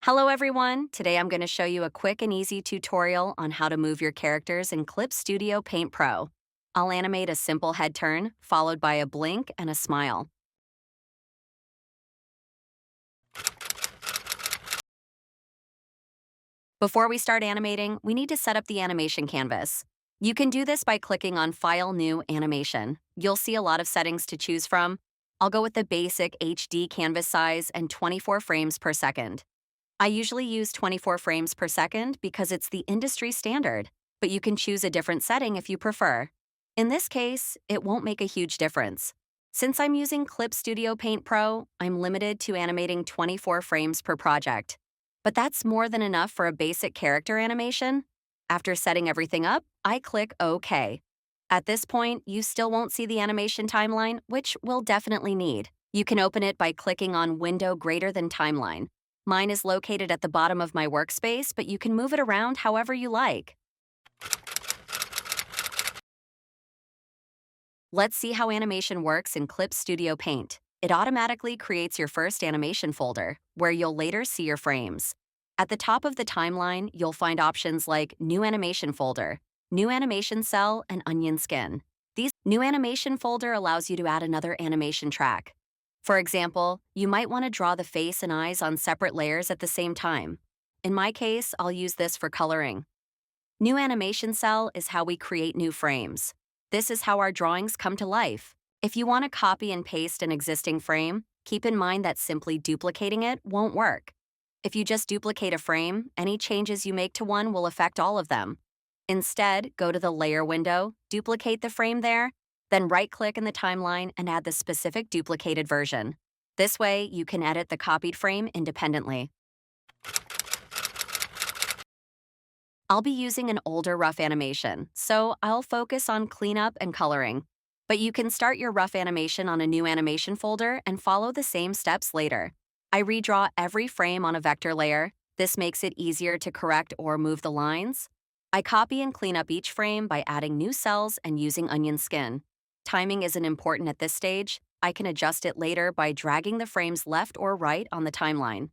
Hello everyone! Today I'm going to show you a quick and easy tutorial on how to move your characters in Clip Studio Paint Pro. I'll animate a simple head turn, followed by a blink and a smile. Before we start animating, we need to set up the animation canvas. You can do this by clicking on File, New, Animation. You'll see a lot of settings to choose from. I'll go with the basic HD canvas size and 24 frames per second. I usually use 24 frames per second because it's the industry standard, but you can choose a different setting if you prefer. In this case, it won't make a huge difference. Since I'm using Clip Studio Paint Pro, I'm limited to animating 24 frames per project. But that's more than enough for a basic character animation. After setting everything up, I click OK. At this point, you still won't see the animation timeline, which we'll definitely need. You can open it by clicking on Window Greater Than Timeline. Mine is located at the bottom of my workspace, but you can move it around however you like. Let's see how animation works in Clip Studio Paint. It automatically creates your first animation folder, where you'll later see your frames. At the top of the timeline, you'll find options like New Animation Folder, New Animation Cell, and Onion Skin. This New Animation Folder allows you to add another animation track. For example, you might want to draw the face and eyes on separate layers at the same time. In my case, I'll use this for coloring. New Animation Cell is how we create new frames. This is how our drawings come to life. If you want to copy and paste an existing frame, keep in mind that simply duplicating it won't work. If you just duplicate a frame, any changes you make to one will affect all of them. Instead, go to the Layer window, duplicate the frame there, then right-click in the timeline and add the specific duplicated version. This way, you can edit the copied frame independently. I'll be using an older rough animation, so I'll focus on cleanup and coloring. But you can start your rough animation on a new animation folder and follow the same steps later. I redraw every frame on a vector layer. This makes it easier to correct or move the lines. I copy and clean up each frame by adding new cells and using Onion Skin. Timing isn't important at this stage. I can adjust it later by dragging the frames left or right on the timeline.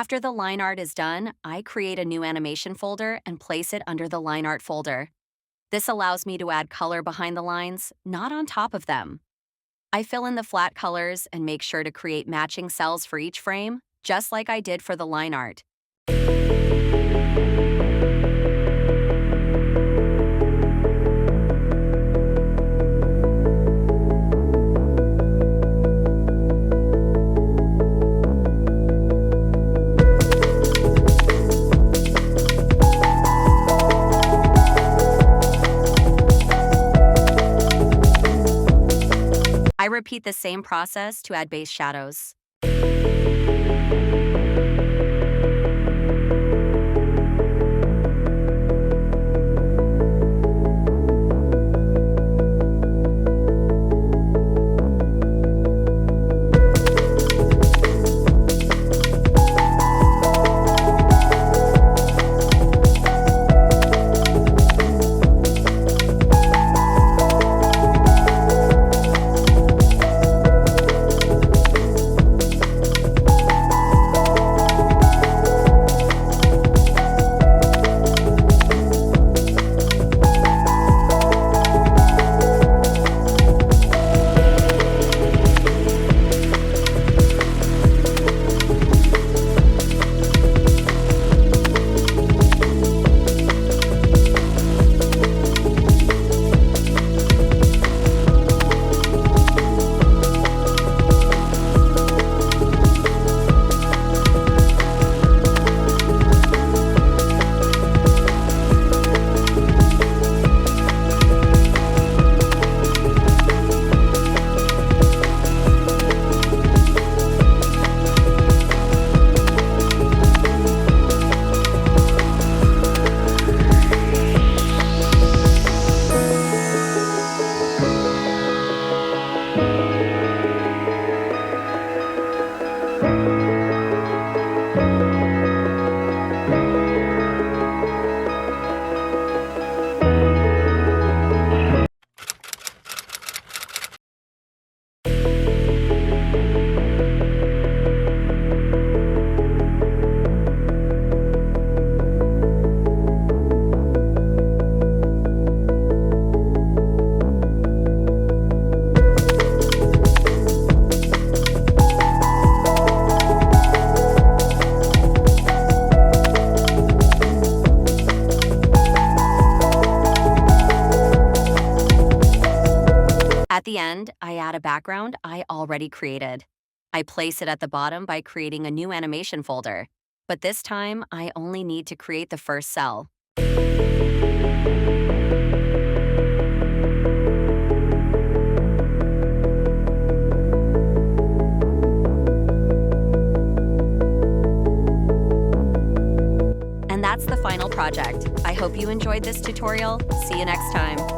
After the line art is done, I create a new animation folder and place it under the line art folder. This allows me to add color behind the lines, not on top of them. I fill in the flat colors and make sure to create matching cells for each frame, just like I did for the line art. I repeat the same process to add base shadows. At the end, I add a background I already created. I place it at the bottom by creating a new animation folder, but this time I only need to create the first cell. And that's the final project. I hope you enjoyed this tutorial. See you next time.